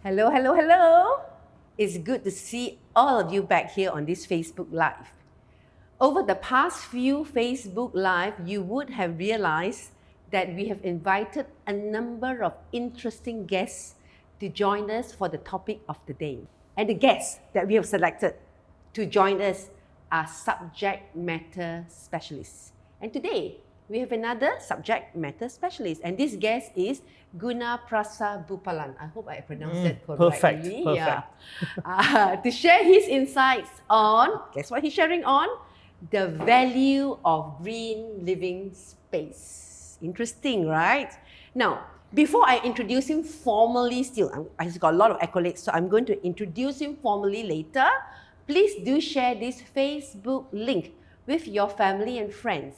Hello, hello, hello. It's good to see all of you back here on this Facebook Live. Over the past few Facebook Live, you would have realized that we have invited a number of interesting guests to join us for the topic of the day. And the guests that we have selected to join us are subject matter specialists. And today, we have another subject matter specialist. And this guest is Gunaprasath Bupalan. I hope I pronounced that correctly. Perfect. Yeah. To share his insights on, guess what he's sharing on? The value of green living space. Interesting, right? Now, before I introduce him formally he's got a lot of accolades, so I'm going to introduce him formally later. Please do share this Facebook link with your family and friends,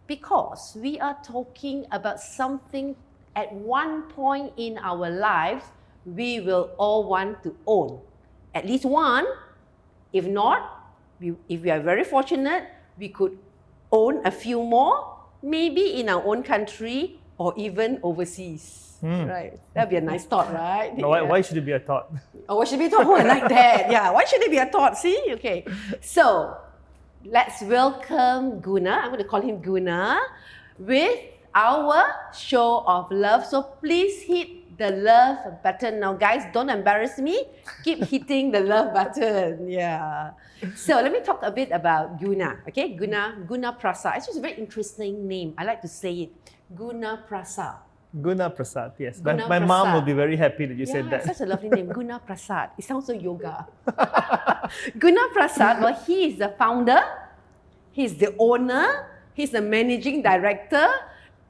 because we are talking about something at one point in our lives we will all want to own. At least one. If not, if we are very fortunate, we could own a few more, maybe in our own country or even overseas. Right? That'd be a nice thought, right? No, why should it be a thought? Oh, why should it be a thought? Oh, I like that. Yeah, why should it be a thought? See? Okay. So, let's welcome Guna. I'm going to call him Guna with our show of love. So please hit the love button. Now guys, don't embarrass me. Keep hitting the love button. Yeah. So let me talk a bit about Guna. Okay, Gunaprasath. It's just a very interesting name. I like to say it. Gunaprasath. Gunaprasath, yes. My mom will be very happy that you said that. Such a lovely name, Gunaprasath. It sounds so yoga. Gunaprasath, well, he is the founder, he's the owner, he's the managing director,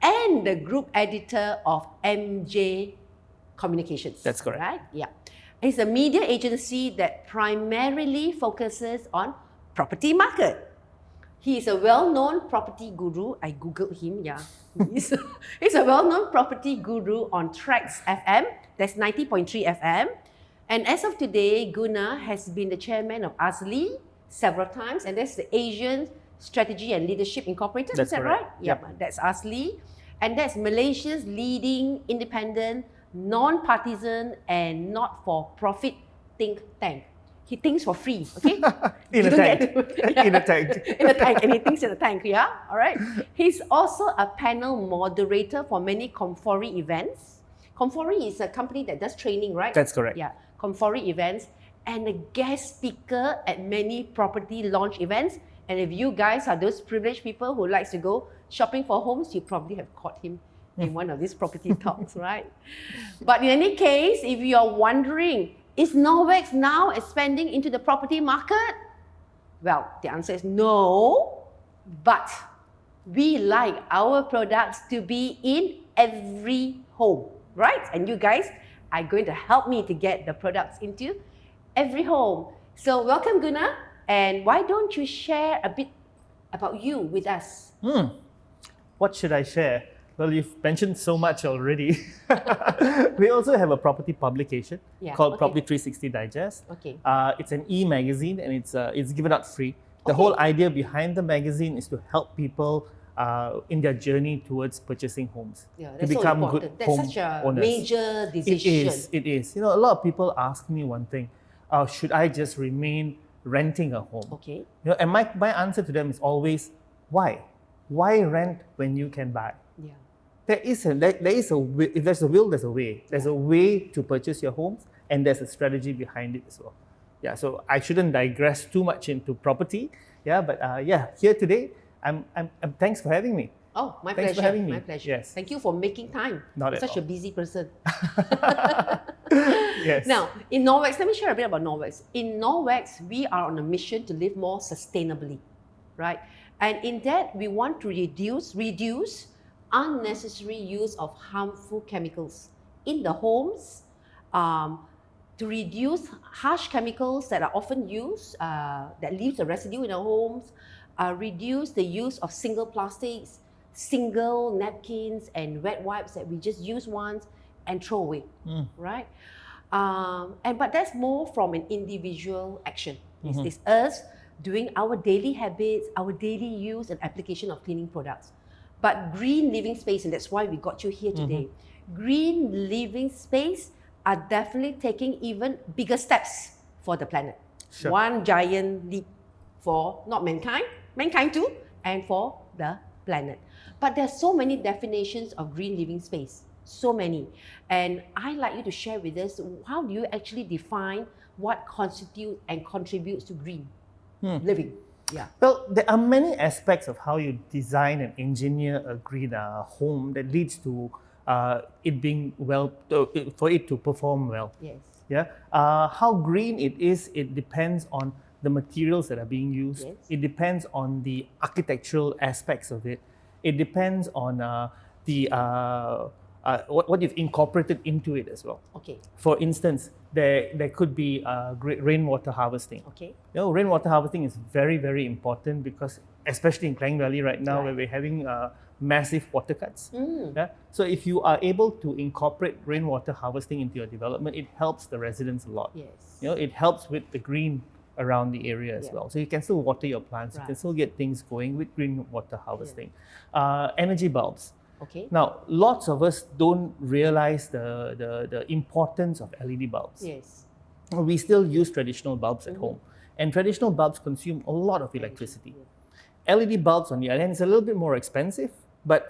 and the group editor of MJ Communications. That's correct. Right? Yeah. It's a media agency that primarily focuses on property market. He is a well-known property guru. I googled him, yeah. He's a well-known property guru on Trax FM, that's 90.3 FM. And as of today, Guna has been the chairman of ASLI several times, and that's the Asian Strategy and Leadership Incorporated. That's is that correct. right? Yep. That's ASLI. And that's Malaysia's leading independent, non-partisan and not-for-profit think tank. He thinks for free, okay? In a tank. In a tank. In a tank, and he thinks in a tank, yeah? All right. He's also a panel moderator for many Comfori events. Comfori is a company that does training, right? That's correct. Yeah, Comfori events, and a guest speaker at many property launch events. And if you guys are those privileged people who likes to go shopping for homes, you probably have caught him in one of these property talks, right? But in any case, if you are wondering, is Norwex now expanding into the property market? Well, the answer is no, but we like our products to be in every home, right? And you guys are going to help me to get the products into every home. So welcome, Guna, and why don't you share a bit about you with us? What should I share? Well, you've mentioned so much already. We also have a property publication called Property 360 Digest. Okay. It's an e-magazine, and it's given out free. The whole idea behind the magazine is to help people in their journey towards purchasing homes. Yeah, to that's become so good important. home That's such a owners. major decision. It is. You know, a lot of people ask me one thing: should I just remain renting a home? Okay. You know, and my answer to them is always, why? Why rent when you can buy? Yeah. There is a way. If there's a will, there's a way. There's a way to purchase your homes, and there's a strategy behind it as well. Yeah, so I shouldn't digress too much into property. Yeah, but here today, I'm thanks for having me. Oh, my Thanks pleasure. for having me. My pleasure. Yes. Thank you for making time. Not You're at such all. a busy person. Yes. Now, in Norwex, let me share a bit about Norwex. In Norwex, we are on a mission to live more sustainably, right? And in that, we want to reduce unnecessary use of harmful chemicals in the homes, to reduce harsh chemicals that are often used, that leaves a residue in our homes, reduce the use of single plastics, single napkins and wet wipes that we just use once and throw away, right? But that's more from an individual action. It's us doing our daily habits, our daily use and application of cleaning products. But green living space, and that's why we got you here today. Green living space are definitely taking even bigger steps for the planet. Sure. One giant leap for not mankind too, and for the planet. But there's so many definitions of green living space, so many. And I'd like you to share with us, how do you actually define what constitutes and contributes to green living? Yeah. Well, there are many aspects of how you design and engineer a green home that leads to it being for it to perform well. Yes. Yeah. How green it is, it depends on the materials that are being used. Yes. It depends on the architectural aspects of it. It depends on what you've incorporated into it as well. Okay. For instance, there could be rainwater harvesting. Okay. Rainwater harvesting is very, very important because, especially in Klang Valley right now, Right. where we're having massive water cuts. Mm. Yeah? So if you are able to incorporate rainwater harvesting into your development, it helps the residents a lot. Yes. It helps with the green around the area as Yeah. well. So you can still water your plants, you can Right. still get things going with green water harvesting. Energy bulbs. Okay. Now, lots of us don't realize the importance of LED bulbs. Yes. We still use traditional bulbs at home, and traditional bulbs consume a lot of electricity. LED bulbs, on the other hand, is a little bit more expensive, but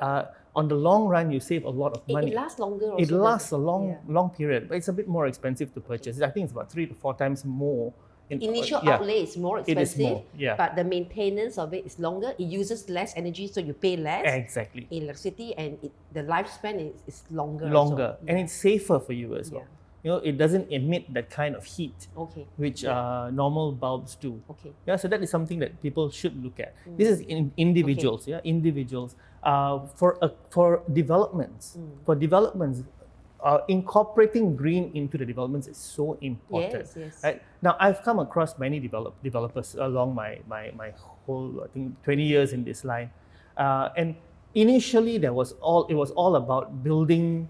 on the long run, you save a lot of money. It lasts longer also. It lasts a Yeah. long period, but it's a bit more expensive to purchase. I think it's about 3 to 4 times more. Initial yeah. outlay is more It is expensive, more, yeah. but the maintenance of it is longer. It uses less energy, so you pay less Exactly. electricity, and the lifespan is longer. Longer, also. and it's safer for you as well. It doesn't emit that kind of heat, Okay. which normal bulbs do. Okay. Yeah, so that is something that people should look at. This is individuals. Yeah, individuals. For developments, incorporating green into the developments is so important. Yes. Right now, I've come across many developers along my whole, I think, 20 years in this line, and initially it was all about building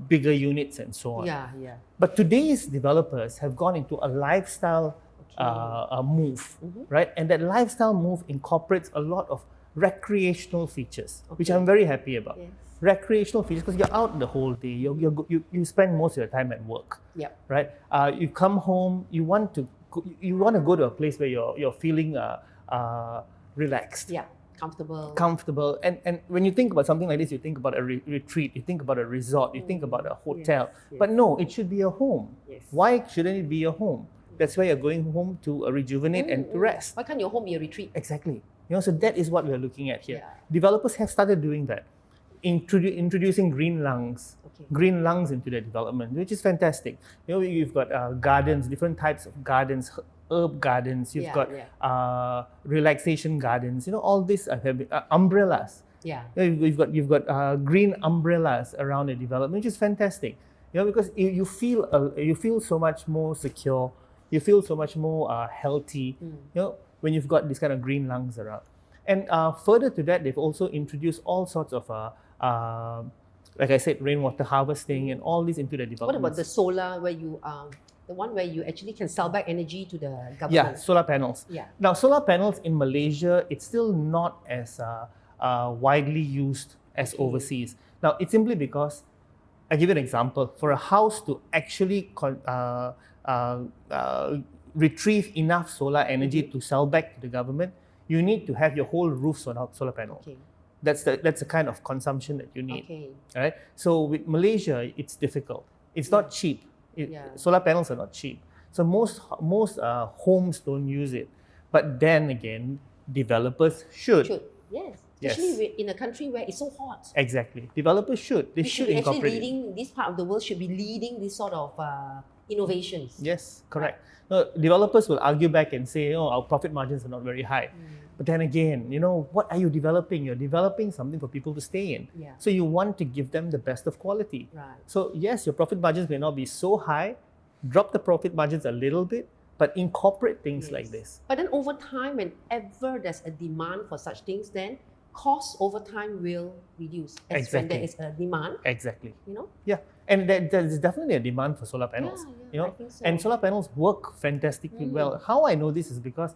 bigger units and so on. Yeah. But today's developers have gone into a lifestyle move, right? And that lifestyle move incorporates a lot of recreational features, which I'm very happy about. Yes. Recreational features, because you're out the whole day. You spend most of your time at work, Yep. right? You come home. You want to go to a place where you're feeling relaxed. Yeah. Comfortable. And when you think about something like this, you think about a retreat, you think about a resort, you think about a hotel. Yes. But no, it should be a home. Yes. Why shouldn't it be a home? That's why you're going home to rejuvenate and to rest. Why can't your home be a retreat? Exactly. So that is what we're looking at here. Yeah. Developers have started doing that, introducing green lungs. Okay. Green lungs into their development, which is fantastic. You've got gardens, different types of gardens, herb gardens. You've got relaxation gardens. All this umbrellas. Yeah. You've got green umbrellas around the development, which is fantastic. Because you feel so much more secure. You feel so much more healthy. When you've got this kind of green lungs around. And further to that, they've also introduced all sorts of like I said, rainwater harvesting and all this into the development. What about the solar, where you the one where you actually can sell back energy to the government? Yeah, solar panels. Yeah. Now, solar panels in Malaysia, it's still not as widely used as overseas. Now, it's simply because, I'll give you an example. For a house to actually retrieve enough solar energy to sell back to the government, you need to have your whole roof solar panel. Okay. That's the kind of consumption that you need. Okay. All right. So with Malaysia, it's difficult. It's not cheap. Solar panels are not cheap. So most homes don't use it. But then again, developers should. Yes. Yes. Especially in a country where it's so hot. Exactly. Developers should. They should be actually incorporate it. leading, this part of the world should be leading this sort of innovations. Yes, correct. No, developers will argue back and say, our profit margins are not very high. But then again, what are you developing? You're developing something for people to stay in. Yeah. So you want to give them the best of quality. Right. So yes, your profit margins may not be so high. Drop the profit margins a little bit, but incorporate things like this. But then over time, whenever there's a demand for such things, then costs over time will reduce. As when there is a demand. Exactly. Yeah. And there's definitely a demand for solar panels. I think so. And solar panels work fantastically well. How I know this is because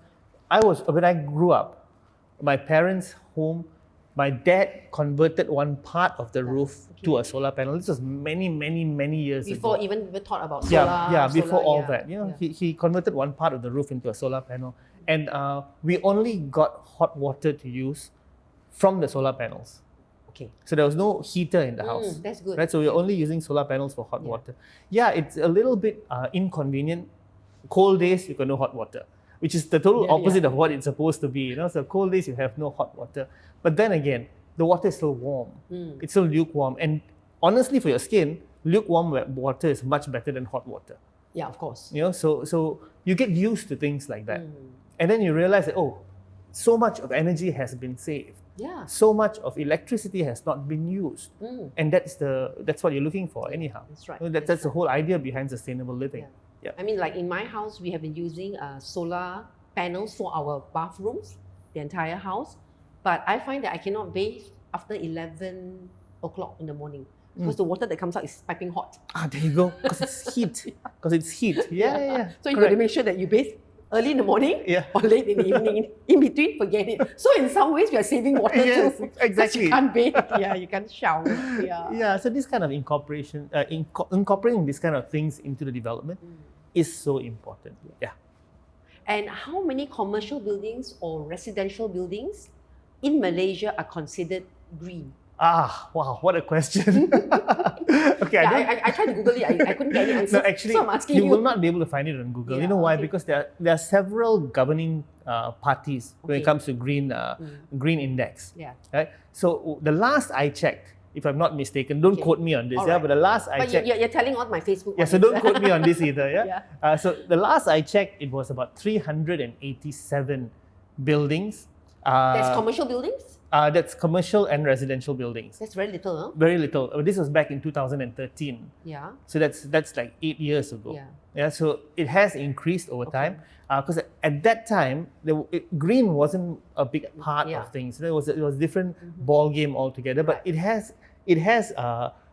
when I grew up, my parents' home my dad converted one part of the roof Okay. to a solar panel. This was many years Before ago. even we thought about solar. Before solar, all that, he converted one part of the roof into a solar panel, and we only got hot water to use from the solar panels. Okay. So there was no heater in the house. That's good. Right, so we're only using solar panels for hot water. Yeah, it's a little bit inconvenient. Cold days, you got no hot water, which is the total opposite of what it's supposed to be. So cold days, you have no hot water. But then again, the water is still warm. It's still lukewarm. And honestly, for your skin, lukewarm water is much better than hot water. Yeah, of course. So you get used to things like that. And then you realize that, so much of energy has been saved. Yeah. So much of electricity has not been used. And that's what you're looking for anyhow. That's right. That's the whole idea behind sustainable living. Yeah. I mean, like in my house, we have been using solar panels for our bathrooms, the entire house. But I find that I cannot bathe after 11 o'clock in the morning because the water that comes out is piping hot. There you go. Because it's heat. Yeah. So you got to make sure that you bathe early in the morning or late in the evening. In between, forget it. So in some ways, we are saving water too. Exactly. You can't bathe. You can't shower. So this kind of incorporating these kind of things into the development is so important. Yeah. And how many commercial buildings or residential buildings in Malaysia are considered green? Wow, what a question. Okay, I tried to Google it. I couldn't get any answer. No, actually, so I'm asking you will not be able to find it on Google. You know why? Okay. Because there are several governing parties when it comes to green index. Yeah. Right. So the last I checked, if I'm not mistaken, don't quote me on this. Right. But the last I checked, you're telling on my Facebook. so don't quote me on this either. Yeah. So the last I checked, it was about 387 buildings. That's commercial buildings? That's commercial and residential buildings. That's very little, huh? Very little. This was back in 2013. Yeah. So that's like 8 years ago. Yeah. So it has increased over time because at that time green wasn't a big part of things. It was different ball game altogether. But it has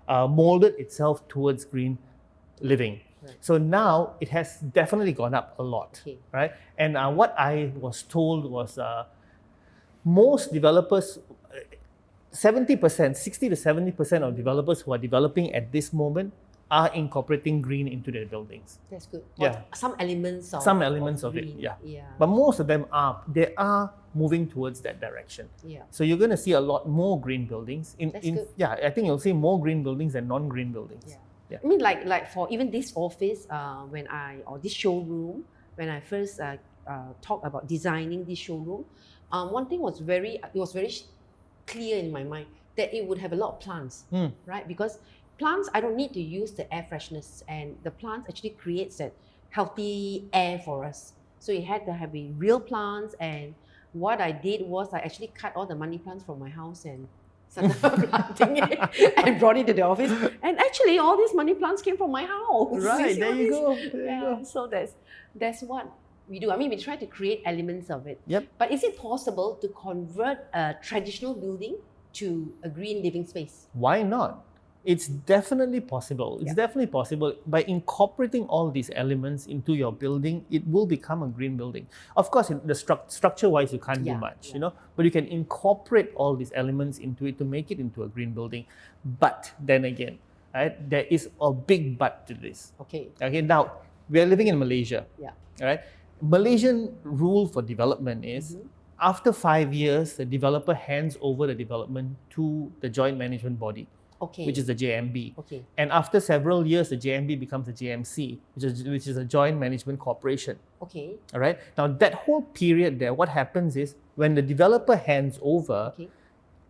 molded itself towards green living. Right. So now it has definitely gone up a lot, right? And what I was told was most developers, 70%, 60 to 70% of developers who are developing at this moment are incorporating green into their buildings. That's good. Yeah. Some elements of it, green. yeah. But most of them they are moving towards that direction. Yeah. So you're going to see a lot more green buildings. That's good. Yeah, I think you'll see more green buildings than non-green buildings. Yeah. I mean, like for even this office, or this showroom, when I first talked about designing this showroom, one thing was very clear in my mind that it would have a lot of plants, right? Because plants, I don't need to use the air freshness, and the plants actually creates that healthy air for us. So it had to have real plants, and what I did was I actually cut all the money plants from my house and started planting it and brought it to the office. And actually, all these money plants came from my house. Right, there you go. So that's what we do. I mean, we try to create elements of it. Yep. But is it possible to convert a traditional building to a green living space? Why not? It's definitely possible. It's definitely possible. By incorporating all these elements into your building, it will become a green building. Of course, the structure-wise, you can't do much, but you can incorporate all these elements into it to make it into a green building. But then again, right, there is a big but to this. Okay. Now, we are living in Malaysia. Yeah. Right. Malaysian rule for development is after 5 years, the developer hands over the development to the joint management body, which is the JMB. And after several years, the JMB becomes the JMC, which is a joint management corporation. All right. Now, that whole period there, what happens is when the developer hands over,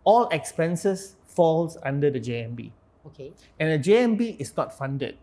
all expenses falls under the JMB. And the JMB is not funded.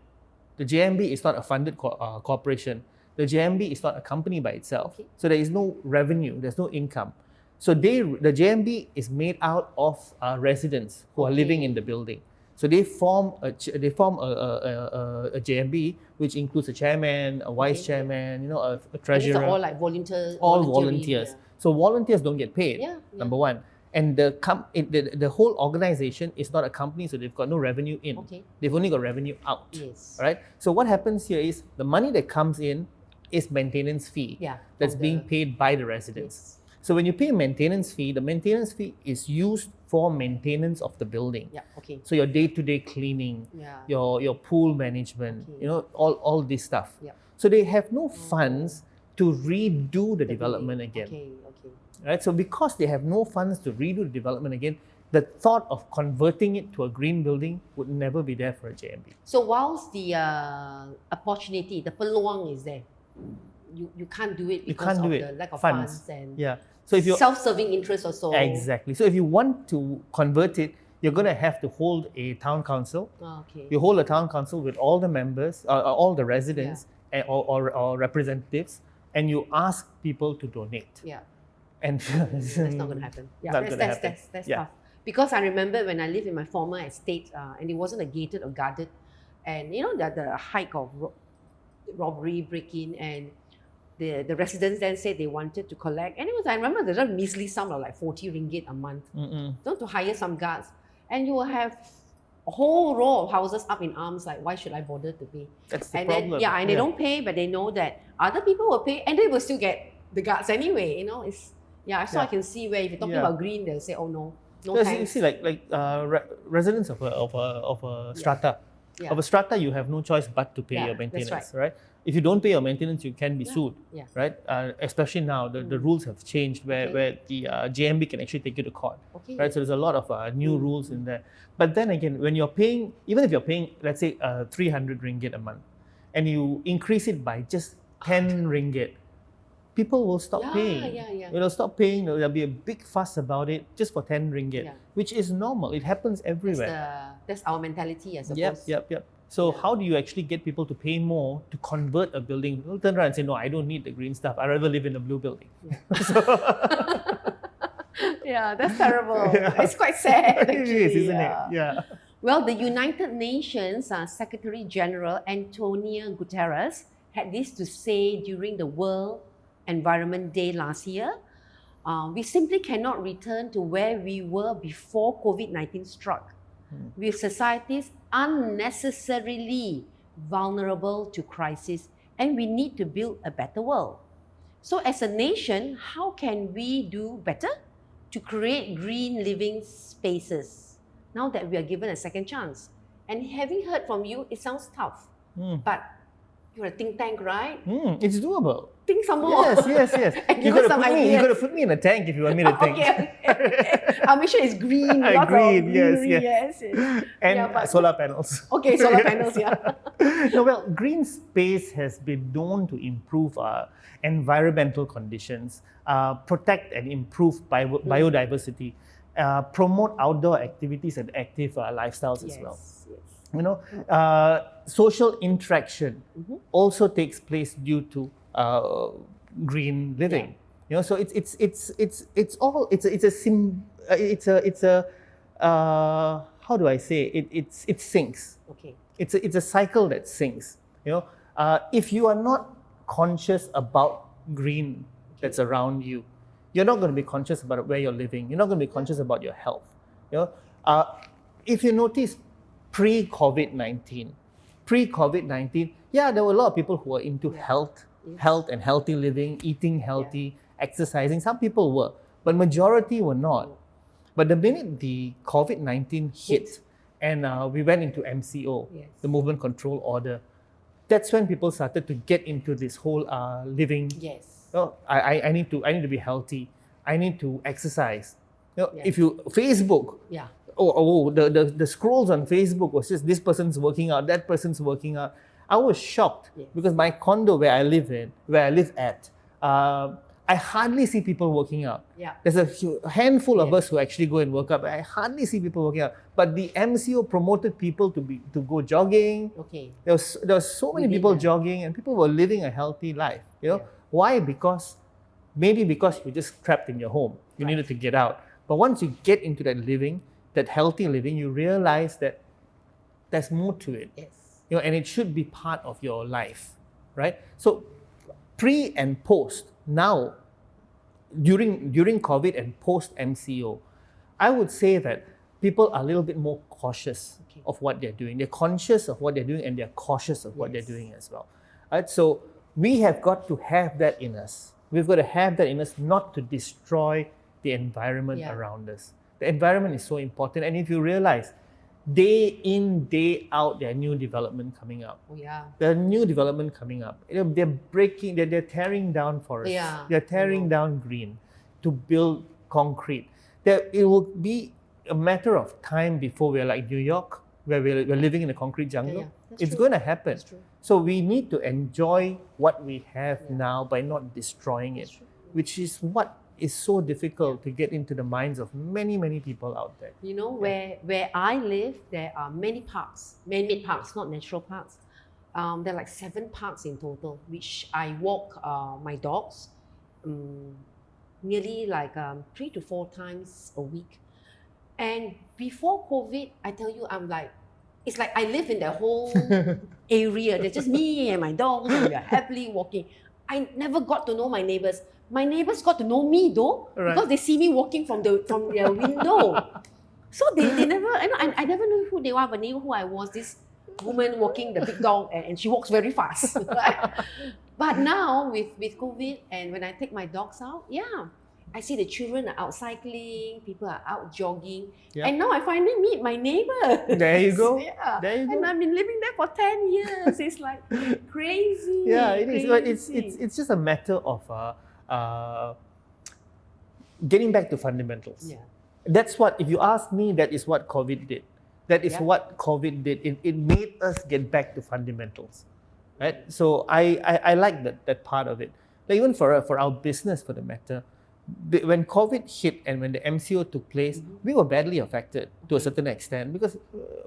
The JMB is not a funded corporation. The JMB is not a company by itself. So there is no revenue, there's no income. So the JMB is made out of residents who are living in the building. So they form a JMB, which includes a chairman, a vice chairman, a treasurer. These are all like volunteers. All volunteers. So volunteers don't get paid. Number one. And the whole organization is not a company, so they've got no revenue in. They've only got revenue out. Right? So what happens here is the money that comes in is maintenance fee that's being paid by the residents. So when you pay a maintenance fee, the maintenance fee is used for maintenance of the building. Yeah. Okay. So your day-to-day cleaning, Yeah. your pool management, Okay. you know, all this stuff. Yeah. So they have no funds to redo the development building. again. Okay. Okay. Right? So because they have no funds to redo the development again, the thought of converting it to a green building would never be there for a JMB. So whilst the opportunity, the peluang is there, you can't do it because of the lack of funds and Yeah. So if you're self-serving interest also. exactly. So if you want to convert it, you're going to have to hold a town council. Okay. You hold a town council with all the members, all the residents, or representatives, and you ask people to donate. Yeah. And That's not going to happen. Yeah, Not gonna happen. That's Yeah. tough. Because I remember when I lived in my former estate, and it wasn't a gated or guarded, and you know that the hike of robbery, break-in, and the residents then said they wanted to collect, and it was, I remember there's a measly sum of like 40 ringgit a month, to hire some guards, and you will have a whole row of houses up in arms, like why should I bother to pay? that's the And problem. then and they don't pay, but they know that other people will pay, and they will still get the guards anyway. You know, it's so I can see where if you're talking about green, they'll say, oh no Because thanks. you see, residents of a strata. Yeah. Of a strata, you have no choice but to pay Yeah, your that's maintenance, right. right? If you don't pay your maintenance, you can be sued, Yeah. right? Especially now, the rules have changed where the JMB can actually take you to court, Okay. right? So there's a lot of new rules in there. But then again, when you're paying, even if you're paying, let's say 300 ringgit a month, and you increase it by just 10 ringgit, people will stop paying. Yeah. They'll stop paying. There'll be a big fuss about it just for 10 ringgit, which is normal. It happens everywhere. That's our mentality, I suppose. Yep. So how do you actually get people to pay more to convert a building? They'll turn around and say, no, I don't need the green stuff. I'd rather live in a blue building. Yeah, that's terrible. It's quite sad, actually. It is, isn't it? Yeah. Well, the United Nations Secretary General Antonio Guterres had this to say during the World Environment Day last year. We simply cannot return to where we were before COVID-19 struck, with societies unnecessarily vulnerable to crisis, and we need to build a better world. So as a nation, how can we do better to create green living spaces now that we are given a second chance? And having heard from you, it sounds tough, but you're a think tank, right? It's doable. Think some more. Yes. And You give us some ideas. got to put me in a tank if you want me to think. Okay. I'll make sure it's green. Lots of Green, greenery, yes. And solar panels. Okay, solar panels, yeah. No, well, green space has been known to improve environmental conditions, protect and improve biodiversity, promote outdoor activities and active lifestyles as well. Yes. You know, social interaction also takes place due to green living. You know, so it's a how do I say it? It sinks. Okay. It's a cycle that sinks. You know, if you are not conscious about green that's around you, you're not going to be conscious about where you're living. You're not going to be conscious about your health. You know, if you notice, pre-COVID-19, there were a lot of people who were into health and healthy living, eating healthy, exercising. Some people were, but majority were not. But the minute the COVID-19 hit and we went into MCO, the Movement Control Order, that's when people started to get into this whole living. Yes. Oh, I need to be healthy. I need to exercise. You know, if you Facebook, the scrolls on Facebook was just this person's working out, that person's working out. I was shocked because my condo where I live at, I hardly see people working out. Yeah. There's a handful of us who actually go and work out, but I hardly see people working out. But the MCO promoted people to go jogging. Okay. There was so many people jogging, and people were living a healthy life. You know why? Maybe because you're just trapped in your home. You needed to get out. But once you get into that living, that healthy living, you realize that there's more to it. Yes. You know, and it should be part of your life, right? So pre and post, now during COVID and post MCO, I would say that people are a little bit more cautious of what they're doing. They're conscious of what they're doing and they're cautious of what they're doing as well. Right? So we have got to have that in us. We've got to have that in us not to destroy the environment around us. The environment is so important. And if you realize, day in, day out, there are new development coming up. Oh, yeah. There are new development coming up. They're tearing down forests. Yeah, They're tearing down green to build concrete. It will be a matter of time before we're like New York, where we're living in a concrete jungle. Yeah, that's it's true. going to happen. That's true. So we need to enjoy what we have now by not destroying it, which is what is so difficult to get into the minds of many, many people out there. You know, where I live, there are many parks, man-made parks, not natural parks. There are like 7 parks in total, which I walk my dogs nearly like 3 to 4 times a week. And before COVID, I tell you, it's like I live in the whole area. There's just me and my dogs, and we are happily walking. I never got to know my neighbors. My neighbors got to know me though, because they see me walking from their window. So they never, I never knew who they were, but knew who I was. This woman walking the big dog, and she walks very fast. Right? But now with COVID, and when I take my dogs out, I see the children are out cycling, people are out jogging, and now I finally meet my neighbors. There you go. There you go. And I've been living there for 10 years. It's like crazy. Yeah, it is. But crazy. it's just a matter of getting back to fundamentals. Yeah. That's what, if you ask me, that is what COVID did. That is what COVID did. It made us get back to fundamentals, right? So I like that part of it. Like even for our business, for the matter, when COVID hit and when the MCO took place, we were badly affected to a certain extent because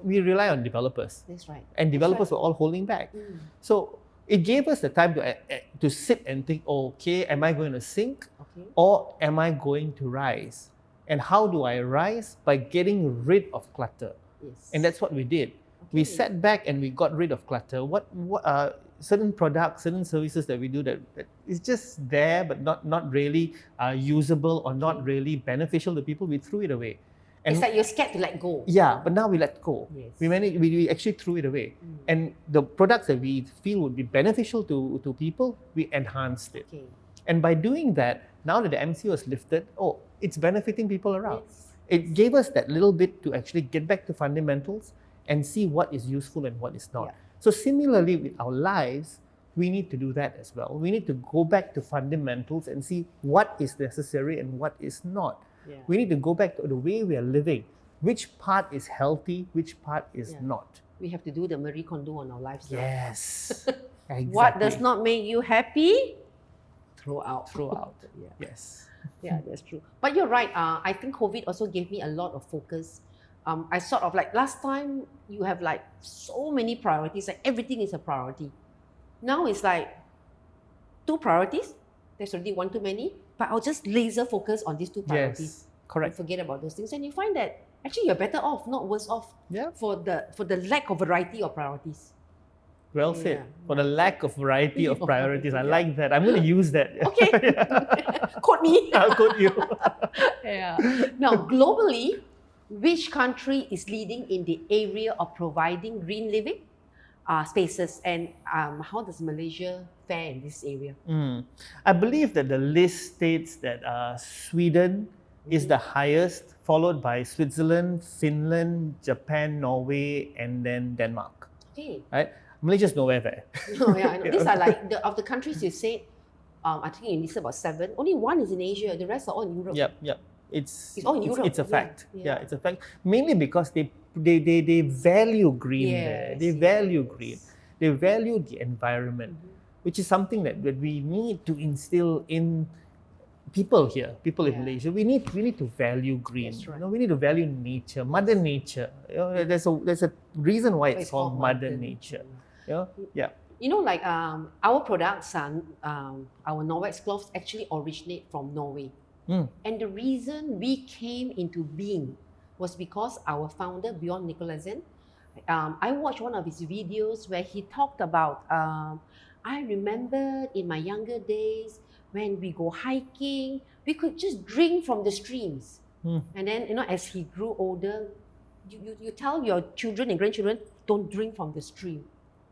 we rely on developers. That's right. And developers were all holding back. So it gave us the time to sit and think, okay, am I going to sink or am I going to rise? And how do I rise? By getting rid of clutter. Yes. And that's what we did. We sat back and we got rid of clutter. What certain products, certain services that we do that is just there but not really usable or not really beneficial to people, we threw it away. And it's like you're scared to let go. Yeah, but now we let go. Yes. We actually threw it away. And the products that we feel would be beneficial to people, we enhanced it. And by doing that, now that the MCO is lifted, it's benefiting people around. Yes. It gave us that little bit to actually get back to fundamentals and see what is useful and what is not. Yeah. So similarly with our lives, we need to do that as well. We need to go back to fundamentals and see what is necessary and what is not. Yeah. We need to go back to the way we are living. Which part is healthy, which part is not. We have to do the Marie Kondo on our lives. Yes. Exactly. What does not make you happy? Throw out. Throw out. Yes. Yeah, that's true. But you're right. I think COVID also gave me a lot of focus. I sort of like, last time you have like so many priorities, like everything is a priority. Now it's like 2 priorities. There's already 1 too many, but I'll just laser focus on these 2 priorities. Yes, correct. And forget about those things. And you find that actually you're better off, not worse off, Yeah. for the lack of variety of priorities. Well said. Yeah. For the lack of variety of priorities. I like that. I'm going to use that. Okay. Quote me. I'll quote you. Yeah. Now, globally, which country is leading in the area of providing green living spaces, and how does Malaysia fare in this area? I believe that the list states that Sweden is the highest, followed by Switzerland, Finland, Japan, Norway, and then Denmark. Okay. Right? Malaysia's nowhere there. Oh, yeah, I know. These are like, of the countries you said, I think you listed about 7. Only 1 is in Asia. The rest are all in Europe. Yep. It's all in Europe. It's a fact. Yeah. Yeah, it's a fact. Mainly because they value green there. They value green. They value the environment, which is something that we need to instill in people here, people in Malaysia. We need to value green. That's right. You know, we need to value nature, Mother Nature. You know, there's a reason why it's called Mother Nature. You know? Yeah. You know, like our products, our Norwex cloths actually originate from Norway. And the reason we came into being was because our founder, Bjorn Nicolaisen, I watched one of his videos where he talked about, I remember in my younger days when we go hiking, we could just drink from the streams. And then, you know, as he grew older, you tell your children and grandchildren, don't drink from the stream,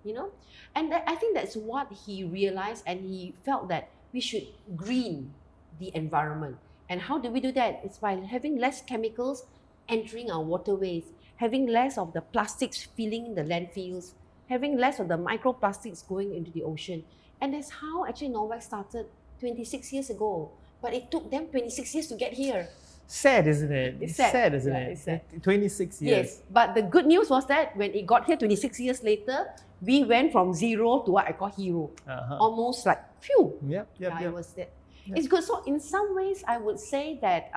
you know? And I think that's what he realized, and he felt that we should green the environment. And how do we do that? It's by having less chemicals entering our waterways, having less of the plastics filling the landfills, having less of the microplastics going into the ocean. And that's how actually Norwex started 26 years ago. But it took them 26 years to get here. Sad, isn't it? It's sad. Isn't Yeah, it? it's sad. 26 years. Yes, but the good news was that when it got here 26 years later, we went from zero to what I call hero. Almost like, phew. It was that. It's good. So in some ways, I would say that,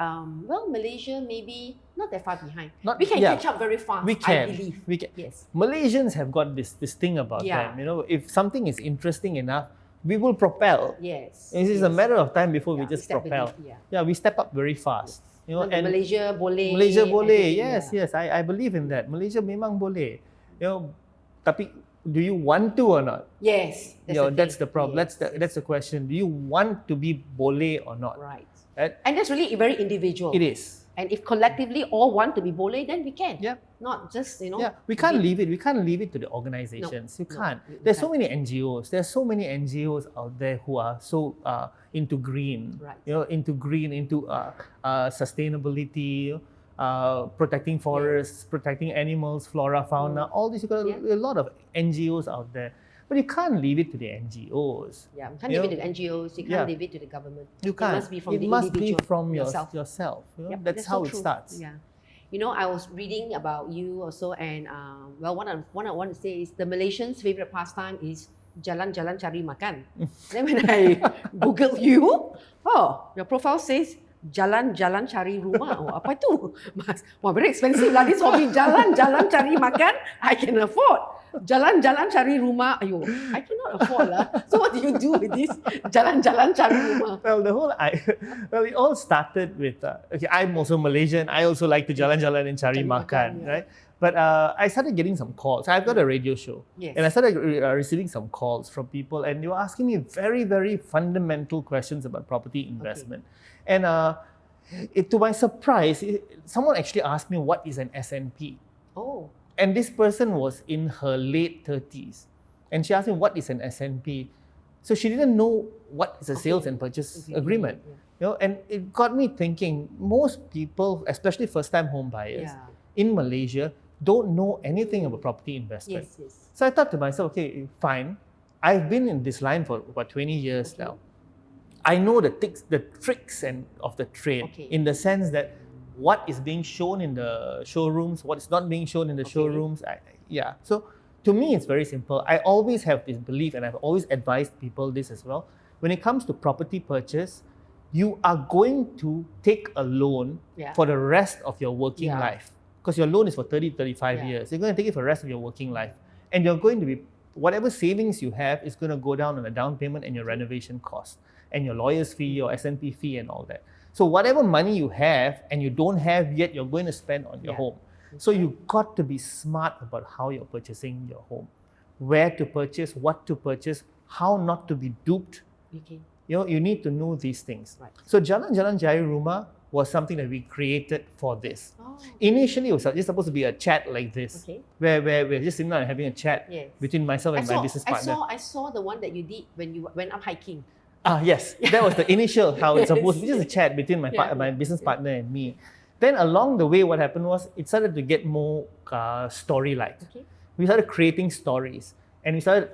Malaysia maybe not that far behind. We can catch up very fast, I believe. We can. Yes. Malaysians have got this thing about them. You know, if something is interesting enough, we will propel. Yes. It is a matter of time before we just propel. We step up very fast. You know, and Malaysia boleh. Malaysia boleh. Yes. I believe in that. Malaysia memang boleh. You know, tapi do you want to or not? Yes. That's the problem. Yes. That's the question. Do you want to be boleh or not? Right. Right? And that's really very individual. It is. And if collectively all want to be boleh, then we can. Not just, we can't leave it. We can't leave it to the organizations. You can't. There's so many NGOs. There's so many NGOs out there who are so into green. Right. Into green, into sustainability, protecting forests, protecting animals, flora, fauna. All these. You got a lot of NGOs out there. But you can't leave it to the NGOs. You can't leave it to the NGOs. You can't leave it to the government. You can't. It must be from it must be individual, from yourself. That's how it starts. Yeah. I was reading about you also, and what I want to say is the Malaysians' favorite pastime is jalan-jalan cari makan. Then when I Google you, your profile says jalan-jalan cari rumah. Apa tu? Mas, very expensive lah this hobby. Jalan-jalan cari makan, I can afford. Jalan-jalan cari rumah, I cannot afford lah. So what do you do with this jalan-jalan cari rumah? Well, it all started with, I'm also Malaysian. I also like to jalan-jalan and cari makan, right? But I started getting some calls. I've got a radio show. Yes. And I started receiving some calls from people, and they were asking me very, very fundamental questions about property investment. And to my surprise, someone actually asked me, what is an SNP? Oh. And this person was in her late 30s. And she asked me, what is an SNP? So she didn't know what is a sales and purchase agreement. And it got me thinking, most people, especially first-time home buyers in Malaysia, don't know anything about property investment. Yes. So I thought to myself, okay, fine. I've been in this line for about 20 years now. I know the tricks of the trade in the sense that what is being shown in the showrooms, what is not being shown in the showrooms. So to me, it's very simple. I always have this belief, and I've always advised people this as well. When it comes to property purchase, you are going to take a loan for the rest of your working life. Because your loan is for 30, 35 years. You're going to take it for the rest of your working life. And you're going to be, whatever savings you have is going to go down on the down payment and your renovation cost, and your lawyer's fee, your S&P fee, and all that. So whatever money you have and you don't have yet, you're going to spend on your home. So you've got to be smart about how you're purchasing your home. Where to purchase, what to purchase, how not to be duped. You need to know these things. Right. So Jalan-Jalan Cari Rumah was something that we created for this. Initially, it was just supposed to be a chat like this, where we're just sitting down and having a chat between myself and my business partner. I saw the one that you did when you went up hiking. Yes, that was the initial how it's supposed to be, just a chat between my business partner and me. Then along the way, what happened was it started to get more story-like. We started creating stories, and we started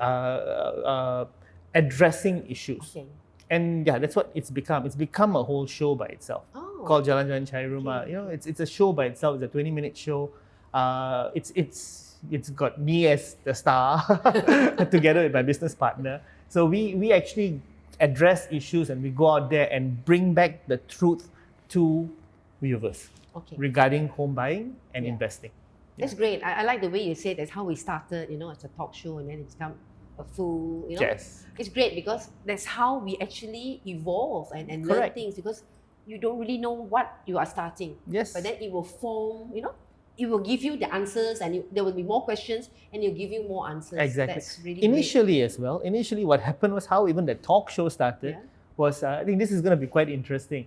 addressing issues. And that's what it's become. It's become a whole show by itself called Jalan-Jalan Cari Rumah. It's a show by itself. It's a 20-minute show. It's got me as the star together with my business partner. So we actually address issues, and we go out there and bring back the truth to viewers regarding home buying and investing. That's great. I like the way you said that's how we started, as a talk show, and then it's become a full, Yes. It's great because that's how we actually evolve and learn things, because you don't really know what you are starting. Yes. But then it will form, it will give you the answers, and there will be more questions, and it'll give you more answers. Exactly. That's really Initially as well, what happened was how even the talk show started was, I think this is going to be quite interesting.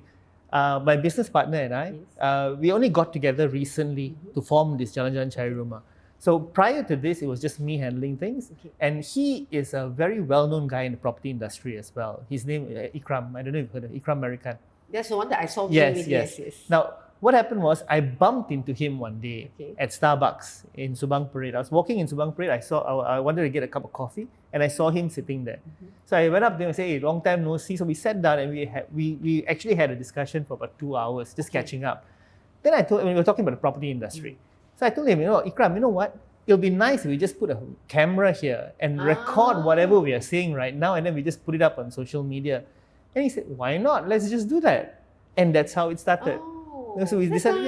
My business partner and I, we only got together recently to form this Jalan-Jalan Cari Rumah. So prior to this, it was just me handling things. And he is a very well-known guy in the property industry as well. His name is Ikram. I don't know if you've heard of Ikram American. That's the one that I saw him Yes, with. yes. Now, what happened was I bumped into him one day at Starbucks in Subang Parade. I was walking in Subang Parade. I wanted to get a cup of coffee, and I saw him sitting there. So I went up to him and said, "Hey, long time no see." So we sat down and we actually had a discussion for about 2 hours, just catching up. Then I told him, we were talking about the property industry. So I told him, Ikram, you know what? It'll be nice if we just put a camera here and record whatever we are saying right now, and then we just put it up on social media. And he said, "Why not? Let's just do that." And that's how it started. So we decided,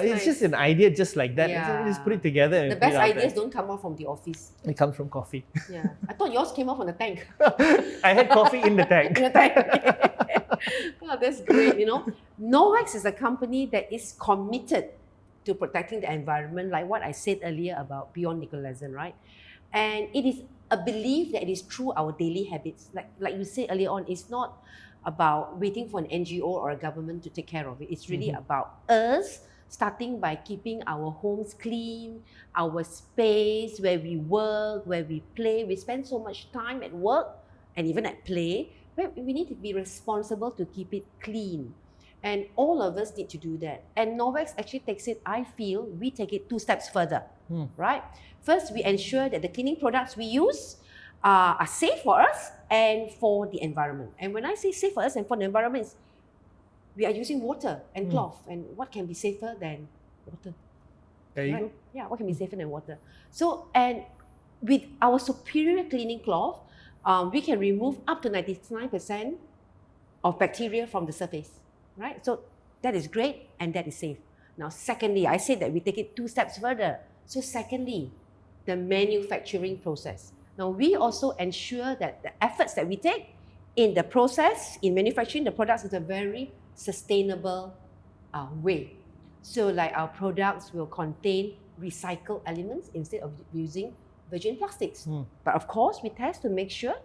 it's just an idea just like that. Yeah. So we just put it together. And the best ideas don't come out from the office. It comes from coffee. Yeah, I thought yours came out from the tank. I had coffee in the tank. In the tank. Well, that's great. Norwex is a company that is committed to protecting the environment, like what I said earlier about beyond Nicolaisen, right? And it is a belief that it is through our daily habits. Like you said earlier on, it's not about waiting for an NGO or a government to take care of it. It's really about us starting by keeping our homes clean, our space where we work, where we play. We spend so much time at work and even at play. We need to be responsible to keep it clean. And all of us need to do that. And Norwex actually takes it, I feel, we take it 2 steps further, right? First, we ensure that the cleaning products we use are safe for us and for the environment. And when I say safe for us and for the environment, we are using water and cloth. And what can be safer than water? There you go. Yeah, what can be safer than water? So, and with our superior cleaning cloth, we can remove up to 99% of bacteria from the surface, right? So that is great and that is safe. Now, secondly, I said that we take it 2 steps further. So secondly, the manufacturing process. Now, we also ensure that the efforts that we take in the process, in manufacturing the products, is a very sustainable way. So like our products will contain recycled elements instead of using virgin plastics. But of course, we test to make sure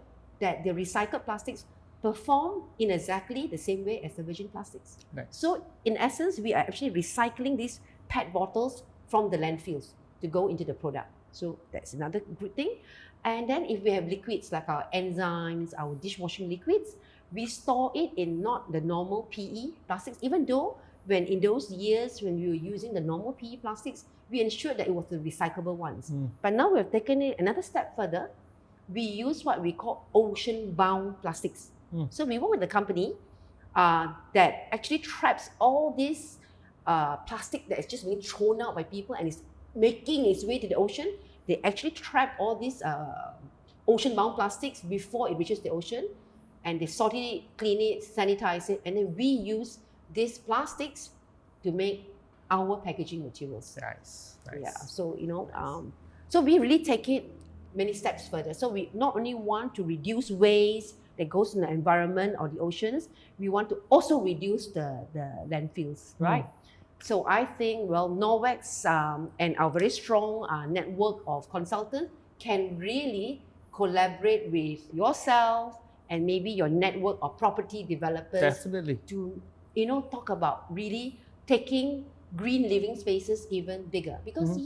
that the recycled plastics perform in exactly the same way as the virgin plastics. Nice. So in essence, we are actually recycling these PET bottles from the landfills to go into the product. So that's another good thing. And then if we have liquids like our enzymes, our dishwashing liquids, we store it in not the normal PE plastics, even though when in those years when we were using the normal PE plastics, we ensured that it was the recyclable ones. But now we've taken it another step further. We use what we call ocean-bound plastics. So we work with a company that actually traps all this plastic that is just being thrown out by people and is making its way to the ocean. They actually trap all these ocean-bound plastics before it reaches the ocean, and they sort it, clean it, sanitize it, and then we use these plastics to make our packaging materials. Nice. Yeah. So so we really take it many steps further. So we not only want to reduce waste that goes in the environment or the oceans, we want to also reduce the landfills, right? So I think, Norwex and our very strong network of consultants can really collaborate with yourself and maybe your network of property developers. Definitely. To talk about really taking green living spaces even bigger. Because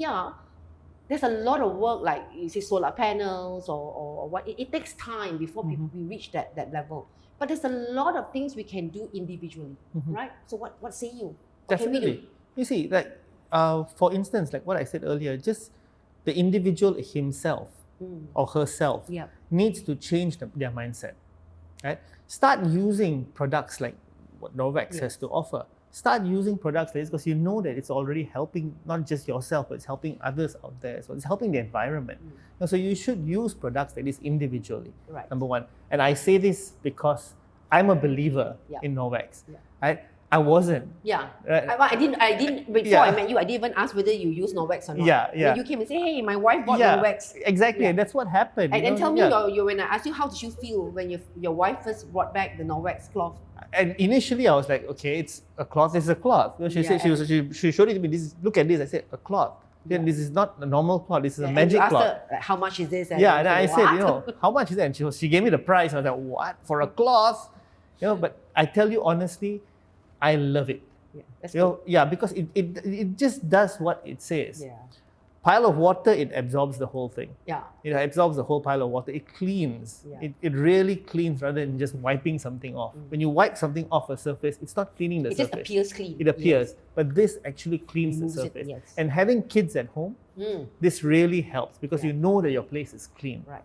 there's a lot of work, like you say solar panels or what. It takes time before we reach that level. But there's a lot of things we can do individually, right? So what say you? What can we do? Definitely. You see, like for instance, like what I said earlier, just the individual himself or herself needs to change their mindset, right? Start using products like what Norwex has to offer. Start using products like this because you know that it's already helping not just yourself, but it's helping others out there. So it's helping the environment. So you should use products like this individually, number one. And I say this because I'm a believer in Norwex, right? I wasn't. Yeah. I didn't. Before I met you, I didn't even ask whether you use Norwex or not. Yeah. You came and say, "Hey, my wife bought Norwex." Exactly. And that's what happened. And then tell me, when I asked you, how did you feel when your wife first brought back the Norwex cloth? And initially, I was like, "Okay, it's a cloth. It's a cloth." She said she showed it to me. Look at this. I said, "A cloth." Then this is not a normal cloth. This is a magic cloth. Her, like, how much is this? And I said, how much is that? And she gave me the price. I was like, what for a cloth? But I tell you honestly, I love it. Yeah, that's good. Because it just does what it says. Pile of water, it absorbs the whole thing. Yeah. It absorbs the whole pile of water. It cleans. Yeah. It really cleans rather than just wiping something off. When you wipe something off a surface, it's not cleaning the It surface. just appears clean. It appears. But this actually cleans the Removes it, surface. yes. And having kids at home, this really helps because you know that your place is clean. Right.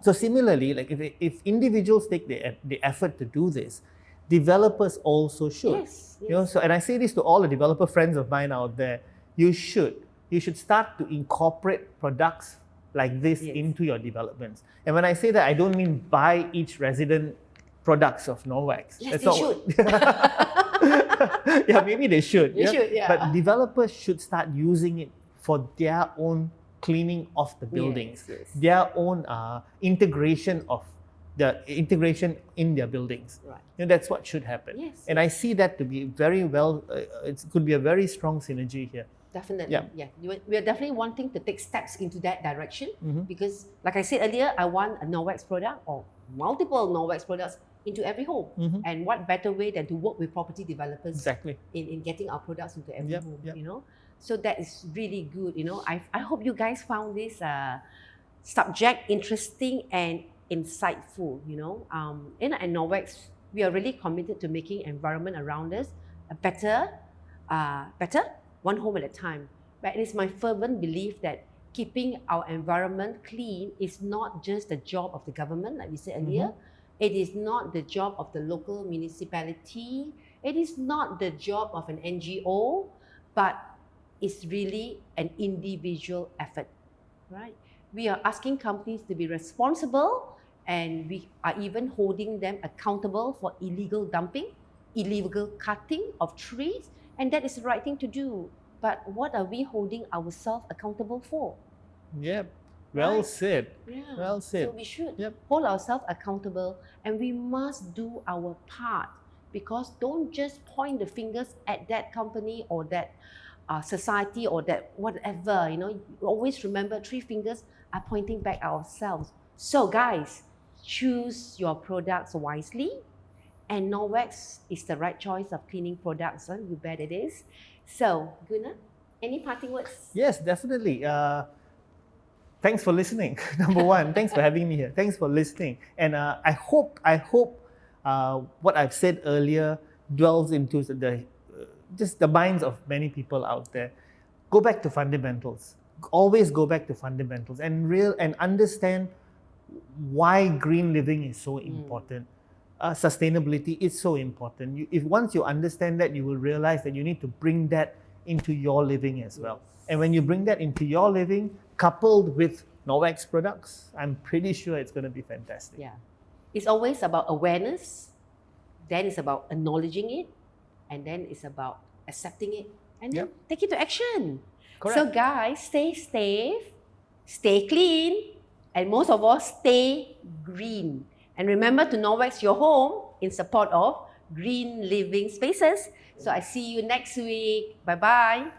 So similarly, like if individuals take the effort to do this, developers also should. Yes. You know, so and I say this to all the developer friends of mine out there, you should start to incorporate products like this into your developments. And when I say that, I don't mean buy each resident products of Norwex. Yes, they should. Yeah, maybe they should. They should, yeah. But developers should start using it for their own cleaning of the buildings, their own integration in their buildings. Right. You know, that's what should happen. Yes, and I see that to be very well, it could be a very strong synergy here. Definitely. Yeah. We are definitely wanting to take steps into that direction because, like I said earlier, I want a Norwex product or multiple Norwex products into every home. And what better way than to work with property developers in getting our products into every home, you know? So that is really good, you know. I hope you guys found this subject interesting and insightful, you know. At Norwex, we are really committed to making environment around us a better, one home at a time. But it is my fervent belief that keeping our environment clean is not just the job of the government, like we said earlier. It is not the job of the local municipality. It is not the job of an NGO, but it's really an individual effort, right? We are asking companies to be responsible, and we are even holding them accountable for illegal dumping, illegal cutting of trees, and that is the right thing to do. But what are we holding ourselves accountable for? Yep. Well said. Yeah. Well said. So we should hold ourselves accountable, and we must do our part, because don't just point the fingers at that company or that society or that whatever, you know. Always remember, 3 fingers are pointing back at ourselves. So guys, choose your products wisely, and Norwex is the right choice of cleaning products. You bet it is. So Guna, any parting words? Yes, definitely. Thanks for listening. Number one, thanks for having me here. Thanks for listening. And I hope what I've said earlier dwells into just the minds of many people out there. Go back to fundamentals. Always go back to fundamentals and understand why green living is so important. Sustainability is so important. If once you understand that, you will realize that you need to bring that into your living as well. And when you bring that into your living, coupled with Norwex products, I'm pretty sure it's going to be fantastic. Yeah. It's always about awareness, then it's about acknowledging it, and then it's about accepting it, and then take it to action. Correct. So guys, stay safe, stay clean, and most of all, stay green. And remember to Norwex your home in support of green living spaces. So I see you next week. Bye-bye.